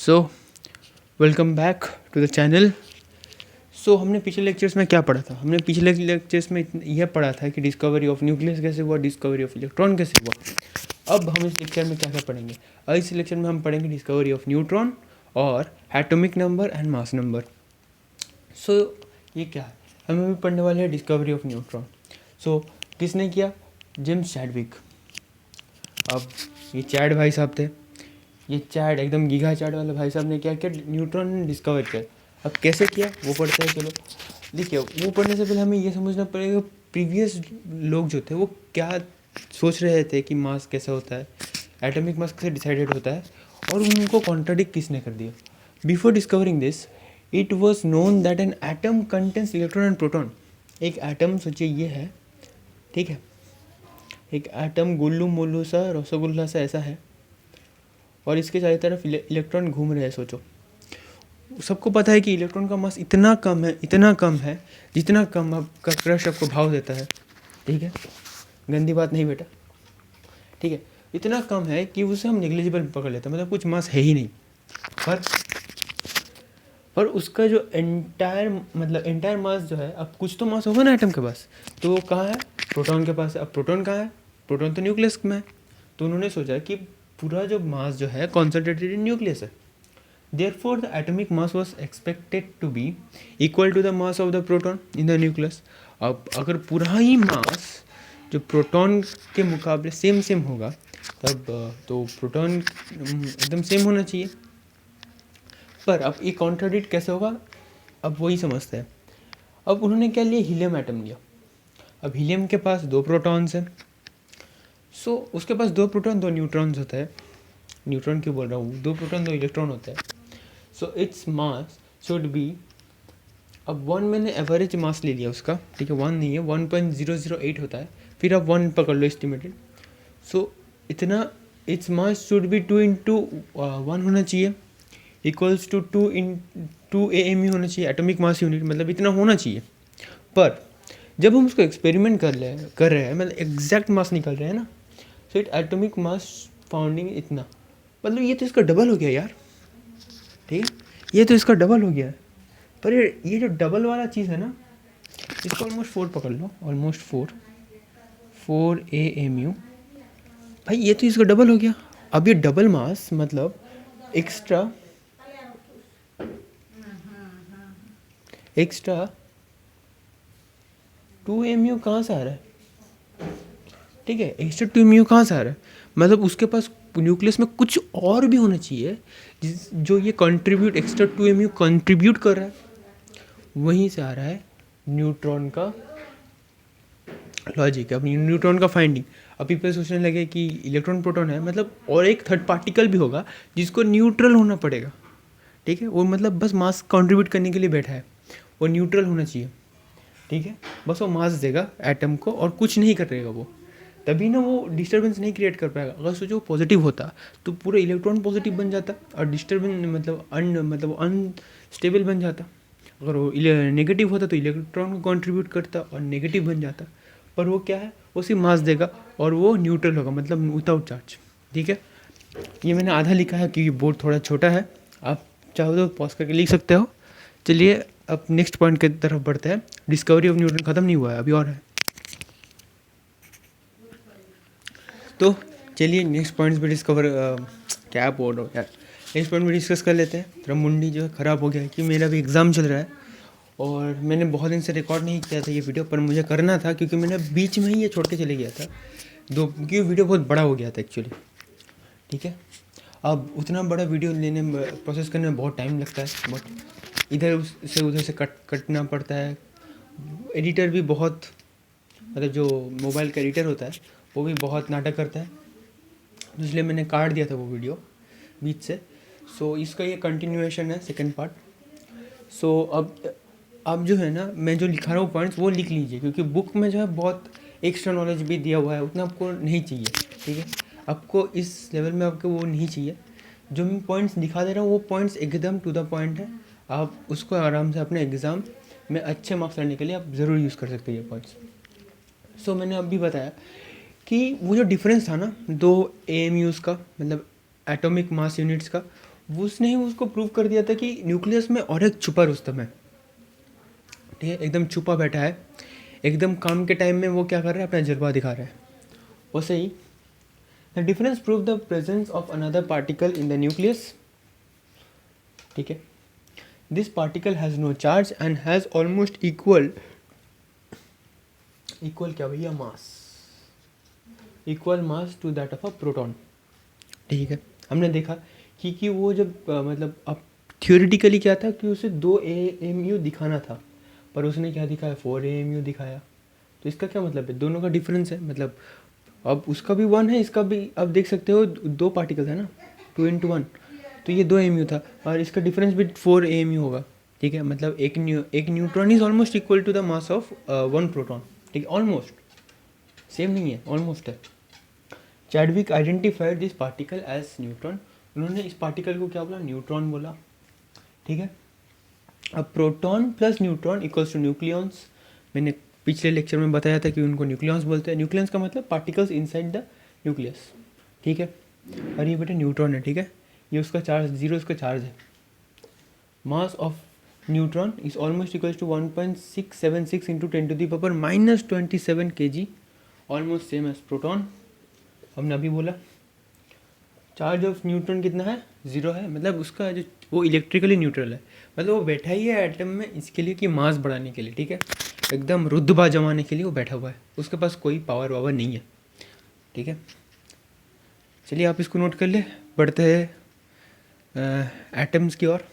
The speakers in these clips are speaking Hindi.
So welcome back to the channel. हमने पिछले लेक्चर्स में क्या पढ़ा था? हमने पिछले लेक्चर्स में यह पढ़ा था कि डिस्कवरी ऑफ न्यूक्लियस कैसे हुआ, डिस्कवरी ऑफ इलेक्ट्रॉन कैसे हुआ। अब हम इस लेक्चर में क्या क्या पढ़ेंगे? इस लेक्चर में हम पढ़ेंगे डिस्कवरी ऑफ न्यूट्रॉन और atomic number and mass number. ये क्या है? हम अभी पढ़ने वाले हैं डिस्कवरी ऑफ न्यूट्रॉन। किसने किया? James Chadwick. अब ये चैड भाई साहब थे, ये चैड एकदम गीगा चैड वाले भाई साहब ने क्या किया? न्यूट्रॉन डिस्कवर किया। अब कैसे किया वो पढ़ते हैं। चलो देखिए, वो पढ़ने से पहले हमें ये समझना पड़ेगा प्रीवियस लोग जो थे वो क्या सोच रहे थे कि मास कैसा होता है, एटॉमिक मास कैसे डिसाइडेड होता है, और उनको कॉन्ट्राडिक्ट किसने कर दिया। Before discovering this it was known that an atom contains electron and proton. एक एटम सोचिए ये है, ठीक है, एक एटम गुल्लू मुल्लू सा रसगुल्ला सा ऐसा है, और इसके चारों तरफ इलेक्ट्रॉन घूम रहे हैं। सोचो, सबको पता है कि इलेक्ट्रॉन का मास इतना कम है, इतना कम है जितना कम आपका क्रश आपको भाव देता है। ठीक है, गंदी बात नहीं बेटा, ठीक है, इतना कम है कि उसे हम नेग्लिजिबल पकड़ लेते हैं, मतलब कुछ मास है ही नहीं। पर उसका जो एंटायर मास जो है, अब कुछ तो मास होगा ना एटम के पास, तो वो कहाँ है? प्रोटॉन के पास है। अब प्रोटॉन कहाँ है? प्रोटॉन तो न्यूक्लियस में है। तो उन्होंने सोचा कि पूरा जो मास जो है कॉन्सेंट्रेटेड इन न्यूक्लियस है। Therefore, the atomic mass was expected to be equal to the mass of the proton in the nucleus. अब अगर पूरा ही मास जो प्रोटॉन के मुकाबले सेम सेम होगा, तब तो प्रोटॉन एकदम सेम होना चाहिए। पर अब ये कॉन्ट्राडिक्ट कैसे होगा, अब वही समझते हैं। अब उन्होंने क्या लिया? हीलियम एटम लिया। अब हीलियम के पास 2 प्रोटॉन्स हैं। उसके पास 2 प्रोटॉन 2 न्यूट्रॉन्स होते हैं। न्यूट्रॉन क्यों बोल रहा हूँ, 2 प्रोटॉन 2 इलेक्ट्रॉन होते हैं। इट्स मास शुड बी, अब 1 मैंने एवरेज मास ले लिया उसका, ठीक है, 1 नहीं है, 1.008 होता है, फिर आप 1 पकड़ लो एस्टिमेटेड। इतना its mass should be 2 into 1 होना चाहिए, इक्वल्स टू 2 AMU होना चाहिए, एटॉमिक मास यूनिट, मतलब इतना होना चाहिए। पर जब हम उसको एक्सपेरिमेंट कर रहे हैं, मतलब एग्जैक्ट मास निकल रहे हैं ना, इट एटॉमिक मास फाउंडिंग इतना, मतलब ये तो इसका डबल हो गया यार। ठीक है, ये तो इसका डबल हो गया है। पर ये जो डबल वाला चीज़ है ना, इसको ऑलमोस्ट 4 पकड़ लो, ऑलमोस्ट 4 AMU। भाई ये तो इसका डबल हो गया। अब ये डबल मास मतलब एक्स्ट्रा 2 AMU कहाँ से आ रहा है? ठीक है, एक्स्ट्रा 2 AMU कहाँ से आ रहा है? मतलब उसके पास न्यूक्लियस में कुछ और भी होना चाहिए जो ये कंट्रीब्यूट, एक्स्ट्रा 2 AMU कंट्रीब्यूट कर रहा है। वहीं से आ रहा है न्यूट्रॉन का लॉजिक, अब न्यूट्रॉन का फाइंडिंग। अब पीपल सोचने लगे कि इलेक्ट्रॉन प्रोटॉन है, मतलब और एक थर्ड पार्टिकल भी होगा जिसको न्यूट्रल होना पड़ेगा। ठीक है, वो मतलब बस मास कंट्रीब्यूट करने के लिए बैठा है, वो न्यूट्रल होना चाहिए। ठीक है, बस वो मास देगा एटम को और कुछ नहीं करेगा वो, तभी ना वो डिस्टर्बेंस नहीं क्रिएट कर पाएगा। अगर सोचो पॉजिटिव होता तो पूरा इलेक्ट्रॉन पॉजिटिव बन जाता और डिस्टर्बेंस मतलब अनस्टेबल बन जाता। अगर वो नेगेटिव होता तो इलेक्ट्रॉन को कंट्रीब्यूट करता और नेगेटिव बन जाता। पर वो क्या है, वो सिर्फ मास देगा और वो न्यूट्रल होगा, मतलब विदाउट चार्ज। ठीक है, ये मैंने आधा लिखा है क्योंकि बोर्ड थोड़ा छोटा है, आप चाहो तो पॉज करके लिख सकते हो। चलिए अब नेक्स्ट पॉइंट की तरफ बढ़ते हैं। डिस्कवरी ऑफ न्यूट्रॉन ख़त्म नहीं हुआ है, अभी और है। तो चलिए नेक्स्ट पॉइंट्स पे क्या बोल रहा हूँ यार, नेक्स्ट पॉइंट में डिस्कस कर लेते हैं। थोड़ा मुंडी जो है ख़राब हो गया है कि मेरा भी एग्ज़ाम चल रहा है और मैंने बहुत दिन से रिकॉर्ड नहीं किया था ये वीडियो, पर मुझे करना था क्योंकि मैंने बीच में ही ये छोड़ के चले गया था क्योंकि वीडियो बहुत बड़ा हो गया था एक्चुअली। ठीक है, अब उतना बड़ा वीडियो लेने में, प्रोसेस करने में बहुत टाइम लगता है, बट इधर से उधर से कटना पड़ता है। एडिटर भी बहुत, मतलब जो मोबाइल का एडिटर होता है वो भी बहुत नाटक करता है, इसलिए मैंने काट दिया था वो वीडियो बीच से। इसका ये कंटिन्यूएशन है, सेकंड पार्ट। अब जो है ना, मैं जो लिखा रहा हूँ पॉइंट्स वो लिख लीजिए, क्योंकि बुक में जो है बहुत एक्स्ट्रा नॉलेज भी दिया हुआ है, उतना आपको नहीं चाहिए। ठीक है, आपको इस लेवल में आपको वो नहीं चाहिए। जो मैं पॉइंट्स दिखा दे रहा हूँ वो पॉइंट्स एकदम टू द पॉइंट है, आप उसको आराम से अपने एग्ज़ाम में अच्छे मार्क्स लाने के लिए आप ज़रूर यूज़ कर सकते हैं ये पॉइंट्स। मैंने अभी बताया कि वो जो डिफरेंस था ना 2 AMUs का, मतलब एटॉमिक मास यूनिट्स का, उसने ही उसको प्रूव कर दिया था कि न्यूक्लियस में और एक छुपा रुस्तम है, ठीक है, एकदम छुपा बैठा है, एकदम काम के टाइम में वो क्या कर रहा है, अपना जलवा दिखा रहा है। वैसे ही the difference prove the presence of another particle in the nucleus, ठीक है। This particle has no charge and has almost equal क्या भैया, mass, equal mass to that of a proton, ठीक है। हमने देखा कि वो जब मतलब अब थियोरिटिकली क्या था कि उसे 2 AMU दिखाना था, पर उसने क्या दिखाया, 4 AMU दिखाया। तो इसका क्या मतलब है, दोनों का डिफरेंस है, मतलब अब उसका भी 1 है, इसका भी, अब देख सकते हो 2 पार्टिकल है ना, 2 into 1, तो ये 2 AMU था और इसका डिफरेंस भी 4 AMU होगा, ठीक है। मतलब एक neutron is almost equal to the mass of 1 proton, ठीक है, ऑलमोस्ट सेम नहीं है, ऑलमोस्ट है। Chadwick identified this particle as neutron, उन्होंने इस पार्टिकल को क्या बोला, न्यूट्रॉन बोला, ठीक है। अब proton plus neutron equals to nucleons, मैंने पिछले लेक्चर में बताया था कि उनको न्यूक्लियॉन्स बोलते हैं। न्यूक्लियॉन्स का मतलब पार्टिकल्स इनसाइड द न्यूक्लियस, ठीक है। और ये बेटा न्यूट्रॉन है, ठीक है, ये उसका चार्ज 0 इसका चार्ज है। Mass of neutron is almost equals to 1.676 into 10⁻27 kg, almost same as proton. हमने अभी बोला चार्ज ऑफ न्यूट्रॉन कितना है, 0 है, मतलब उसका जो वो इलेक्ट्रिकली न्यूट्रल है, मतलब वो बैठा ही है एटम में इसके लिए कि मास बढ़ाने के लिए, ठीक है, एकदम रुतबा जमाने के लिए वो बैठा हुआ है, उसके पास कोई पावर वावर नहीं है, ठीक है। चलिए आप इसको नोट कर ले, बढ़ते हैं एटम्स की ओर।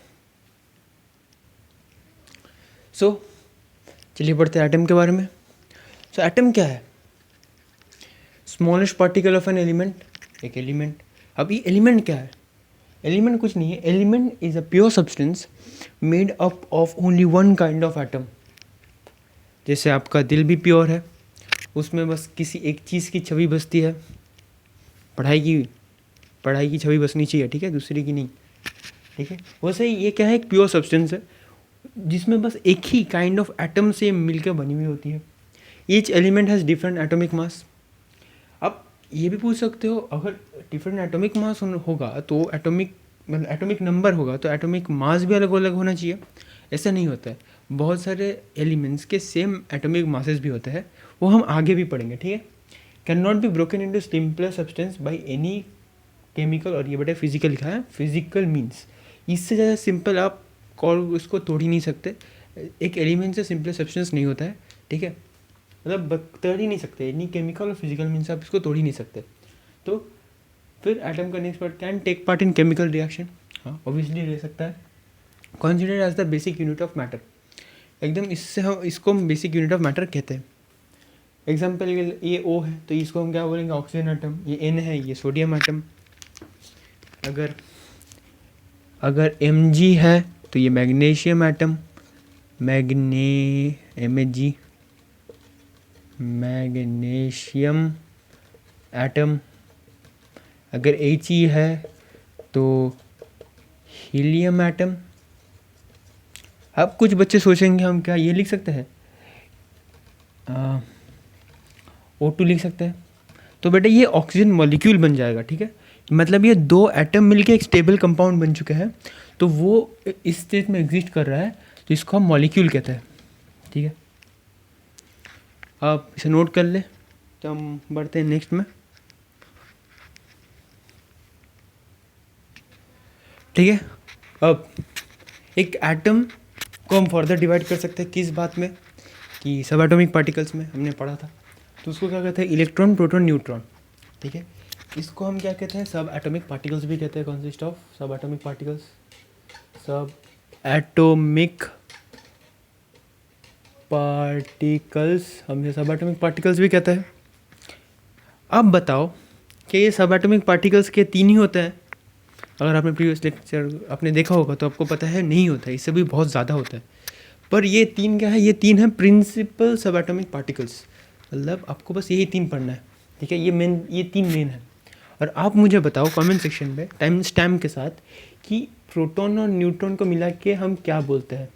चलिए बढ़ते हैं एटम के बारे में। एटम क्या है, smallest particle of an element, एक एलिमेंट। अब ये एलिमेंट क्या है, एलिमेंट कुछ नहीं है, element is a pure substance made up of only one kind of atom. जैसे आपका दिल भी प्योर है, उसमें बस किसी एक चीज़ की छवि बसती है, पढ़ाई की छवि बसनी चाहिए, ठीक है, दूसरी की नहीं, ठीक है। वैसे ही ये क्या है, एक प्योर सब्सटेंस है जिसमें बस एक ही काइंड ऑफ एटम से मिलकर बनी हुई होती है। Each element has different atomic mass. अब ये भी पूछ सकते हो, अगर डिफरेंट एटॉमिक मास होगा तो एटॉमिक नंबर होगा तो एटॉमिक मास भी अलग अलग होना चाहिए। ऐसा नहीं होता है, बहुत सारे एलिमेंट्स के सेम एटॉमिक मासेस भी होते हैं, वो हम आगे भी पढ़ेंगे, ठीक है। Can not be broken into simpler substance by any chemical, और ये बेटा फिजिकल लिखा है, फिजिकल मीन्स इससे ज़्यादा सिंपल आप कॉल इसको तोड़ ही नहीं सकते। एक एलिमेंट से सिंपल सब्सटेंस नहीं होता है, ठीक है, मतलब तोड़ ही नहीं सकते, एनी केमिकल और फिजिकल मीन्स आप इसको तोड़ ही नहीं सकते। तो फिर एटम का next part, can take part in chemical reaction, हाँ ऑब्वियसली ले सकता है। Considered as the basic unit of matter, एकदम इससे हम इसको बेसिक यूनिट ऑफ मैटर कहते हैं। एग्जाम्पल ये O है तो इसको हम क्या बोलेंगे, ऑक्सीजन एटम। ये N है, ये सोडियम एटम। अगर Mg है तो ये magnesium atom, Mg magnesium atom. अगर He है तो हीलियम एटम। अब कुछ बच्चे सोचेंगे हम क्या ये लिख सकते हैं, O2 लिख सकते हैं, तो बेटा ये ऑक्सीजन मॉलिक्यूल बन जाएगा, ठीक है। मतलब ये 2 एटम मिलके एक स्टेबल कंपाउंड बन चुके हैं, तो वो इस स्टेट में एग्जिस्ट कर रहा है, तो इसको हम मॉलिक्यूल कहते हैं, ठीक है। आप इसे नोट कर ले, तो हम बढ़ते हैं नेक्स्ट में, ठीक है। अब एक एटम को हम फर्दर डिवाइड कर सकते हैं किस बात में, कि सब एटॉमिक पार्टिकल्स में हमने पढ़ा था, तो उसको क्या कहते हैं, इलेक्ट्रॉन प्रोटॉन न्यूट्रॉन, ठीक है। इसको हम क्या कहते हैं, सब एटॉमिक पार्टिकल्स भी कहते हैं, कंसिस्ट ऑफ सब एटॉमिक पार्टिकल्स, सब एटॉमिक पार्टिकल्स, हम सब एटॉमिक पार्टिकल्स भी कहते हैं। अब बताओ कि ये सब एटॉमिक पार्टिकल्स के 3 ही होते हैं, अगर आपने प्रीवियस लेक्चर आपने देखा होगा तो आपको पता है नहीं होता है, इससे भी बहुत ज़्यादा होता है। पर ये 3 क्या है, ये 3 है प्रिंसिपल सब एटॉमिक पार्टिकल्स, मतलब आपको बस यही 3 पढ़ना है, ठीक है। ये 3 मेन है। और आप मुझे बताओ कमेंट सेक्शन में टाइम स्टैम्प के साथ कि प्रोटॉन और न्यूट्रॉन को मिला के हम क्या बोलते हैं,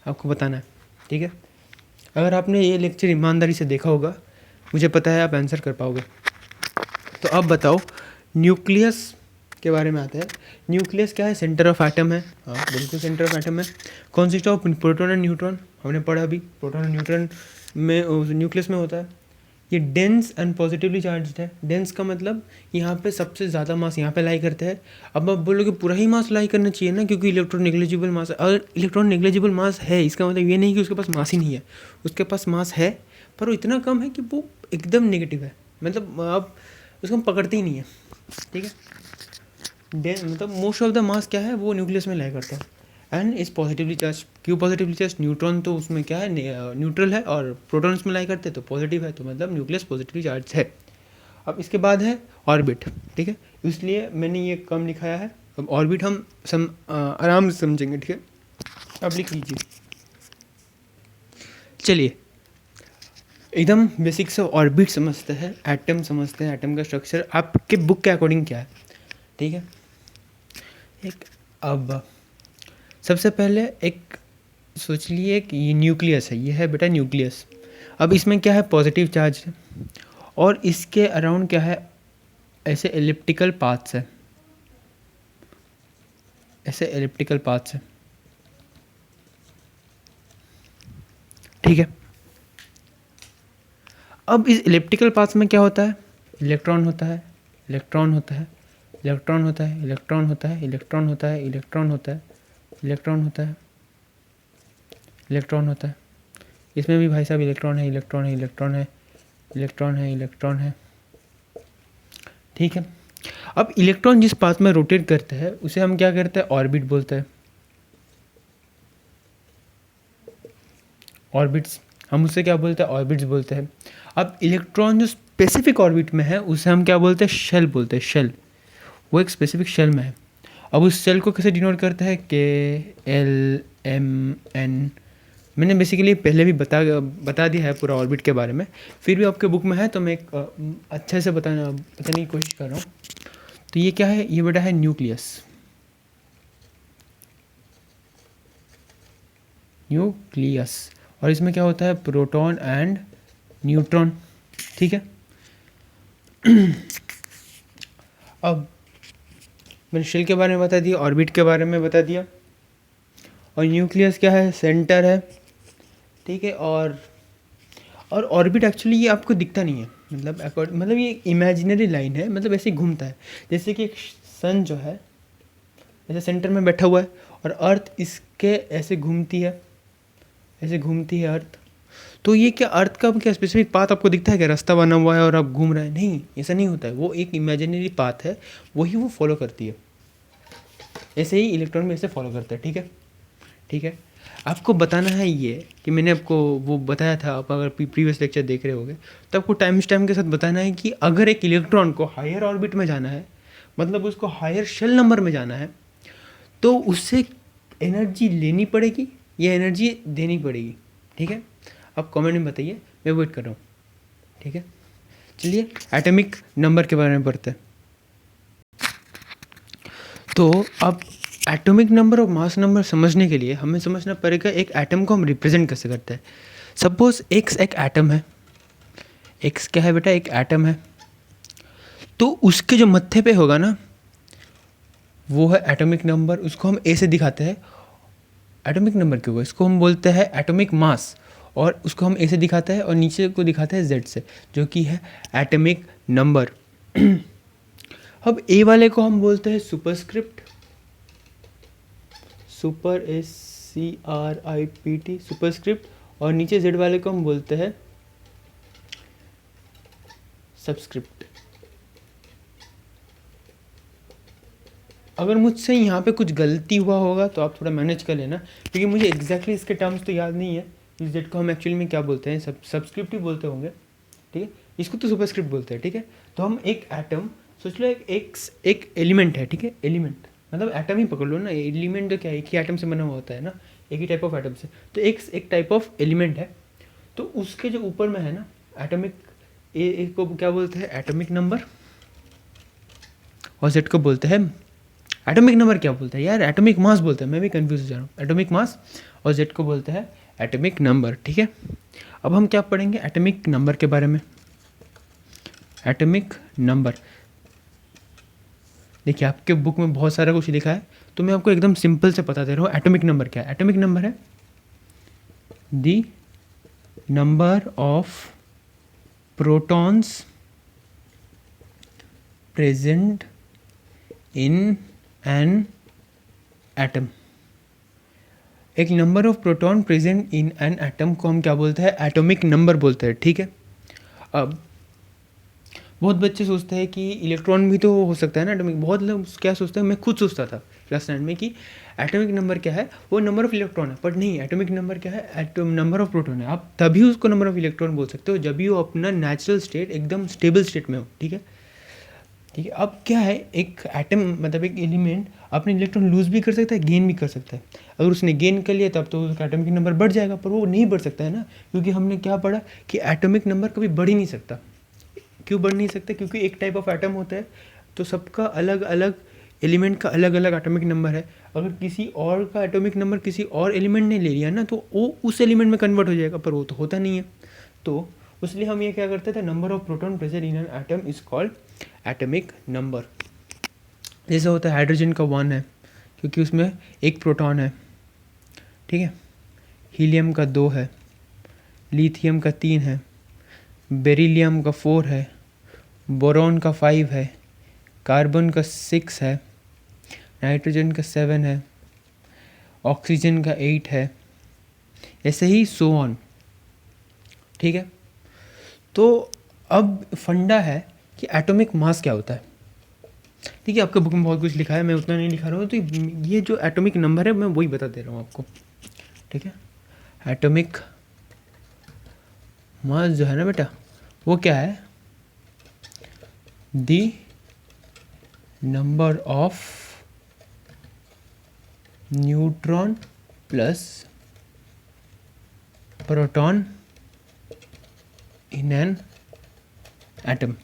आपको बताना है, ठीक है। अगर आपने ये लेक्चर ईमानदारी से देखा होगा, मुझे पता है आप आंसर कर पाओगे। तो अब बताओ न्यूक्लियस के बारे में आता है। न्यूक्लियस क्या है? सेंटर ऑफ एटम है। हाँ बिल्कुल सेंटर ऑफ एटम है। Consist of proton and neutron, हमने पढ़ा अभी, प्रोटॉन और न्यूट्रॉन में न्यूक्लियस में होता है। ये डेंस एंड पॉजिटिवली चार्ज्ड है। डेंस का मतलब यहाँ पे सबसे ज़्यादा मास यहाँ पे लाई करते हैं। अब आप बोलोगे पूरा ही मास लाई करना चाहिए ना, क्योंकि इलेक्ट्रॉन नेग्लिजिबल मास है। अगर इलेक्ट्रॉन नेग्लिजिबल मास है, इसका मतलब ये नहीं कि उसके पास मास ही नहीं है, उसके पास मास है पर वो इतना कम है कि वो एकदम नेगेटिव है, मतलब आप उसको हम पकड़ते ही नहीं है, ठीक है। मतलब मोस्ट ऑफ द मास क्या है, वो न्यूक्लियस में लाई करता है एंड इज पॉजिटिवली चार्ज। क्यों पॉजिटिवली चार्ज? न्यूट्रॉन तो उसमें क्या है, न्यूट्रल है, और प्रोटॉन उसमें लाई करते हैं तो पॉजिटिव है, तो मतलब न्यूक्लियस पॉजिटिवली चार्ज है। अब इसके बाद है ऑर्बिट, ठीक है, इसलिए मैंने ये कम लिखाया है। अब ऑर्बिट हम आराम से समझेंगे, ठीक है। अब लिख लीजिए, चलिए एकदम बेसिक से ऑर्बिट समझते हैं, एटम समझते हैं, एटम का स्ट्रक्चर आपके बुक के अकॉर्डिंग क्या है, ठीक है। एक अब सबसे पहले एक सोच लिए कि ये न्यूक्लियस है, ये है बेटा न्यूक्लियस। अब इसमें क्या है, पॉजिटिव चार्ज है, और इसके अराउंड क्या है, ऐसे एलिप्टिकल पाथ्स है, ऐसे एलिप्टिकल पाथ्स है, ठीक है। अब इस एलिप्टिकल पाथ्स में क्या होता है, इलेक्ट्रॉन होता है, इलेक्ट्रॉन होता है, इलेक्ट्रॉन होता है, इलेक्ट्रॉन होता है, इलेक्ट्रॉन होता है, इलेक्ट्रॉन होता है, इलेक्ट्रॉन होता है, इलेक्ट्रॉन होता है। इसमें भी भाई साहब इलेक्ट्रॉन है, इलेक्ट्रॉन है, इलेक्ट्रॉन है, इलेक्ट्रॉन है, इलेक्ट्रॉन है, ठीक है। अब इलेक्ट्रॉन जिस पाथ में रोटेट करते हैं उसे हम क्या करते हैं, ऑर्बिट बोलते हैं, ऑर्बिट्स, हम उससे क्या बोलते हैं, ऑर्बिट्स बोलते हैं। अब इलेक्ट्रॉन जो स्पेसिफिक ऑर्बिट में है उसे हम क्या बोलते हैं, शेल बोलते हैं, शेल, वो एक स्पेसिफिक शेल में है। अब उस शेल को कैसे डिनोट करते हैं, KLMN। मैंने बेसिकली पहले भी बता दिया है पूरा ऑर्बिट के बारे में, फिर भी आपके बुक में है तो मैं एक अच्छे से बताने की कोशिश कर रहा हूँ। तो ये क्या है, ये बेटा है न्यूक्लियस, न्यूक्लियस, और इसमें क्या होता है, प्रोटॉन एंड न्यूट्रॉन, ठीक है। अब मैंने शेल के बारे में बता दिया, ऑर्बिट के बारे में बता दिया, और न्यूक्लियस क्या है, सेंटर है, ठीक है। और ऑर्बिट एक्चुअली ये आपको दिखता नहीं है, मतलब ये इमेजिनरी लाइन है, मतलब ऐसे घूमता है, जैसे कि एक सन जो है ऐसे सेंटर में बैठा हुआ है और अर्थ इसके ऐसे घूमती है, ऐसे घूमती है अर्थ। तो ये क्या अर्थ का क्या स्पेसिफिक पाथ आपको दिखता है क्या, रास्ता बना हुआ है और आप घूम रहे हैं? नहीं, ऐसा नहीं होता है, वो एक इमेजिनरी पाथ है, वही वो फॉलो करती है। ऐसे ही इलेक्ट्रॉन भी ऐसे फॉलो करता है, ठीक है, ठीक है। आपको बताना है ये कि मैंने आपको वो बताया था, आप अगर प्रीवियस लेक्चर देख रहे होगे तो आपको टाइम स्टैम्प के साथ बताना है कि अगर एक इलेक्ट्रॉन को हायर ऑर्बिट में जाना है, मतलब उसको हायर शेल नंबर में जाना है, तो उससे एनर्जी लेनी पड़ेगी या एनर्जी देनी पड़ेगी, ठीक है। आप कमेंट में बताइए, मैं वेट कर रहा हूँ, ठीक है। चलिए एटॉमिक नंबर के बारे में पढ़ते हैं। तो अब एटॉमिक नंबर और मास नंबर समझने के लिए हमें समझना पड़ेगा एक एटम को हम रिप्रेजेंट कैसे करते हैं। सपोज एक्स एक एटम है, एक्स क्या है बेटा, एक एटम है, तो उसके जो मत्थे पे होगा ना वो है एटॉमिक नंबर, उसको हम ए से दिखाते हैं। एटॉमिक नंबर क्यों होगा, इसको हम बोलते हैं एटॉमिक मास, और उसको हम ए से दिखाते हैं और नीचे को दिखाते हैं जेड से, जो कि है एटॉमिक नंबर। अब ए वाले को हम बोलते हैं सुपरस्क्रिप्ट, सुपर SCRIPT, सुपरस्क्रिप्ट, और नीचे जेड वाले को हम बोलते हैं सबस्क्रिप्ट। अगर मुझसे यहाँ पे कुछ गलती हुआ होगा तो आप थोड़ा मैनेज कर लेना, क्योंकि मुझे एग्जैक्टली इसके टर्म्स तो याद नहीं है। इस जेड को हम एक्चुअली में क्या बोलते हैं, सबस्क्रिप्ट ही बोलते होंगे, ठीक है। इसको तो सुपरस्क्रिप्ट बोलते हैं, ठीक है। तो हम एक एटम सोच लो, एक एलिमेंट है, ठीक है, एलिमेंट मतलब एटम ही पकड़ लो ना, एलिमेंट तो क्या है, एक ही एटम से बना हुआ होता है ना, एक ही टाइप ऑफ एटम से। तो एक टाइप ऑफ एलिमेंट है, तो उसके जो ऊपर में है ना एटॉमिक, ए को क्या बोलते हैं, एटॉमिक नंबर, और जेड को बोलते हैं एटॉमिक नंबर क्या बोलते हैं यार, एटॉमिक मास बोलते हैं, मैं भी कंफ्यूज हो जा रहा हूँ। एटॉमिक मास और जेड को बोलते हैं एटॉमिक नंबर, ठीक है। अब हम क्या पढ़ेंगे एटॉमिक नंबर के बारे में। एटॉमिक नंबर देखिए आपके बुक में बहुत सारा कुछ लिखा है, तो मैं आपको एकदम सिंपल से बता दे रहा हूँ एटॉमिक नंबर क्या है। एटॉमिक नंबर है the number of protons present in an atom. एक number of proton present in an atom को हम क्या बोलते हैं, एटॉमिक नंबर बोलते हैं, ठीक है। अब बहुत बच्चे सोचते हैं कि इलेक्ट्रॉन भी तो हो सकता है ना एटॉमिक, बहुत लोग क्या सोचते हैं, मैं खुद सोचता था क्लास 9 में कि एटॉमिक नंबर क्या है, वो नंबर ऑफ इलेक्ट्रॉन है, बट नहीं, एटॉमिक नंबर क्या है, एटम नंबर ऑफ प्रोटॉन है। आप तभी उसको नंबर ऑफ इलेक्ट्रॉन बोल सकते हो जब भी वो अपना नेचुरल स्टेट एकदम स्टेबल स्टेट में हो, ठीक है। ठीक है, अब क्या है, एक एटम मतलब एक एलिमेंट अपने इलेक्ट्रॉन लूज भी कर सकता है, गेन भी कर सकता है। अगर उसने गेन कर लिया तब तो उसका एटॉमिक नंबर बढ़ जाएगा, पर वो नहीं बढ़ सकता है ना, क्योंकि हमने क्या पढ़ा कि एटॉमिक नंबर कभी बढ़ ही नहीं सकता। क्यों बढ़ नहीं सकता, क्योंकि एक टाइप ऑफ एटम होता है, तो सबका अलग अलग एलिमेंट का अलग अलग एटॉमिक नंबर है। अगर किसी और का एटॉमिक नंबर किसी और एलिमेंट ने ले लिया ना, तो वो उस एलिमेंट में कन्वर्ट हो जाएगा, पर वो तो होता नहीं है। तो इसलिए हम ये क्या करते थे, number of proton present in an atom is called atomic number. जैसे होता है हाइड्रोजन का 1 है क्योंकि उसमें एक प्रोटॉन है, ठीक है। हीलियम का 2 है, लिथियम का 3 है, बेरिलियम का 4 है, बोरॉन का 5 है, कार्बन का 6 है, नाइट्रोजन का 7 है, ऑक्सीजन का 8 है, ऐसे ही सो ऑन, ठीक है। तो अब फंडा है कि एटॉमिक मास क्या होता है, ठीक है। आपके बुक में बहुत कुछ लिखा है, मैं उतना नहीं लिखा रहा हूँ, तो ये जो एटॉमिक नंबर है मैं वही बता दे रहा हूँ आपको, ठीक है। एटॉमिक मास जो है ना बेटा, वो क्या है, the number of neutron plus proton in an atom.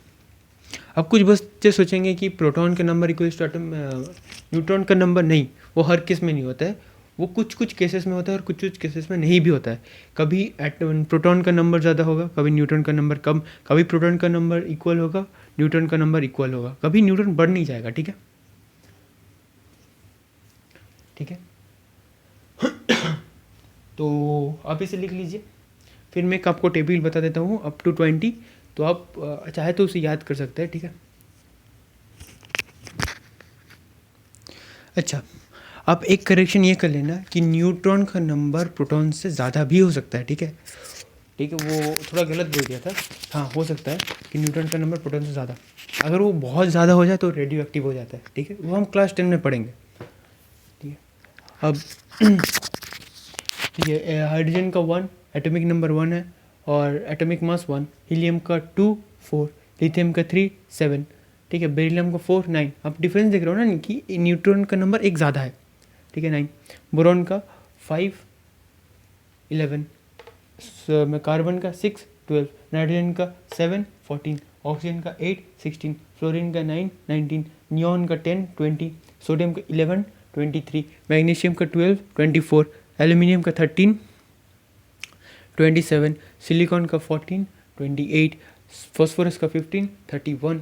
अब कुछ बच्चे सोचेंगे कि प्रोटॉन का number equal to atom, neutron का नंबर, नहीं, वो हर केस में नहीं होता है, वो कुछ कुछ केसेस में होता है और कुछ कुछ केसेस में नहीं भी होता है। कभी प्रोटॉन का नंबर ज़्यादा होगा, कभी न्यूट्रॉन का नंबर कम, कभी प्रोटॉन का नंबर इक्वल होगा, न्यूट्रॉन का नंबर इक्वल होगा, कभी न्यूट्रॉन बढ़ नहीं जाएगा, ठीक है, ठीक है। तो आप इसे लिख लीजिए, फिर मैं आपको टेबल बता देता हूँ अप टू 20, तो आप चाहे तो उसे याद कर सकते हैं, ठीक है। अच्छा, आप एक करेक्शन ये कर लेना कि न्यूट्रॉन का नंबर प्रोटॉन से ज़्यादा भी हो सकता है, ठीक है, ठीक है। वो थोड़ा गलत बोल दिया था, हाँ, हो सकता है कि न्यूट्रॉन का नंबर प्रोटॉन से ज़्यादा, अगर वो बहुत ज़्यादा हो जाए तो रेडियो एक्टिव हो जाता है, ठीक है, वो हम क्लास 10 में पढ़ेंगे, ठीक है। अब ये हाइड्रोजन का 1 एटॉमिक नंबर 1 है और एटॉमिक मास 1, हीलियम का 2 4, लिथियम का 3 7, ठीक है, बेरिलियम का 4 9। आप डिफरेंस देख रहे हो ना कि न्यूट्रॉन का नंबर एक ज़्यादा है, ठीक है, 9, बोरॉन का 5 11, में कार्बन का 6 12, नाइट्रोजन का 7 14, ऑक्सीजन का 8 16, फ्लोरीन का 9 19, नियॉन का 10 20, सोडियम का 11 23, मैग्नीशियम का 12 24, एल्यूमिनियम का 13 27, सिलिकॉन का 14 28, फॉस्फोरस का 15 31,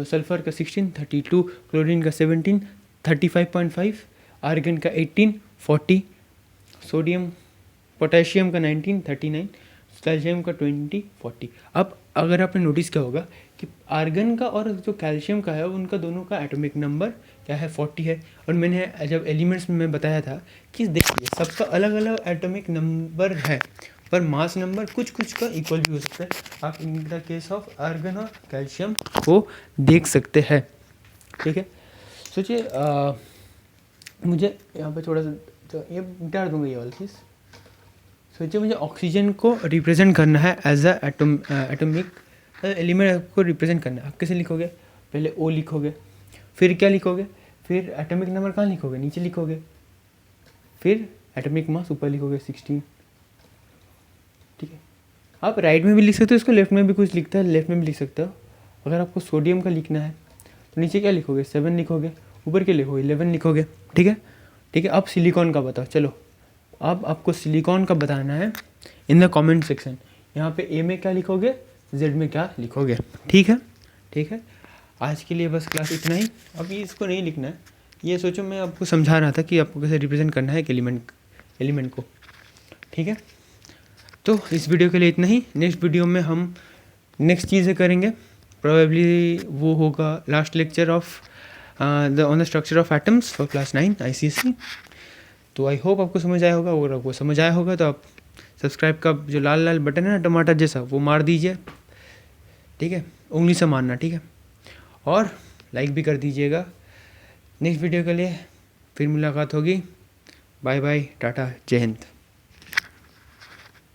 सल्फर का 16 32, क्लोरीन का 17 35.5, आर्गन का 18 40, सोडियम पोटेशियम का 19 39, कैल्शियम का 20 40। अब अगर आपने नोटिस किया होगा कि आर्गन का और जो कैल्शियम का है उनका दोनों का एटॉमिक नंबर क्या है, 40 है। और मैंने जब एलिमेंट्स में बताया था कि देखिए सबका अलग अलग एटॉमिक नंबर है, पर मास नंबर कुछ कुछ का इक्वल भी हो सकता है। आप in the case of argon और कैल्शियम को देख सकते हैं, ठीक है। सोचिए मुझे यहाँ पे थोड़ा सा तो ये डाल दूँगा ये वाली चीज़। सोचिए मुझे ऑक्सीजन को रिप्रेजेंट करना है एज अ एटॉमिक एलिमेंट को रिप्रेजेंट करना है। आप कैसे लिखोगे, पहले ओ लिखोगे, फिर क्या लिखोगे, फिर एटॉमिक नंबर कहाँ लिखोगे, नीचे लिखोगे, फिर एटॉमिक मास ऊपर लिखोगे 16, ठीक है। आप राइट में भी लिख सकते हो इसको, लेफ्ट में भी कुछ लिखता है, लेफ्ट में भी लिख सकते हो। अगर आपको सोडियम का लिखना है तो नीचे क्या लिखोगे, 7 लिखोगे, ऊपर क्या लिखोगे, 11 लिखोगे, ठीक है, ठीक है। अब सिलिकॉन का बताओ, चलो अब आपको सिलिकॉन का बताना है इन द कमेंट सेक्शन। यहाँ पे ए में क्या लिखोगे, जेड में क्या लिखोगे, ठीक है, ठीक है। आज के लिए बस क्लास इतना ही। अभी इसको नहीं लिखना है, ये सोचो मैं आपको समझा रहा था कि आपको कैसे रिप्रेजेंट करना है एक एलिमेंट को, ठीक है। तो इस वीडियो के लिए इतना ही। नेक्स्ट वीडियो में हम नेक्स्ट चीज़ें करेंगे, प्रोबेबली वो होगा last lecture of on the structure of atoms for class 9 ICSE। तो आई होप आपको समझ आया होगा, अगर आपको समझ आया होगा तो आप सब्सक्राइब का जो लाल लाल बटन है ना टमाटर जैसा, वो मार दीजिए, ठीक है, उंगली से मारना, ठीक है, और लाइक भी कर दीजिएगा। नेक्स्ट वीडियो के लिए फिर मुलाकात होगी। बाय बाय, टाटा, जय हिंद।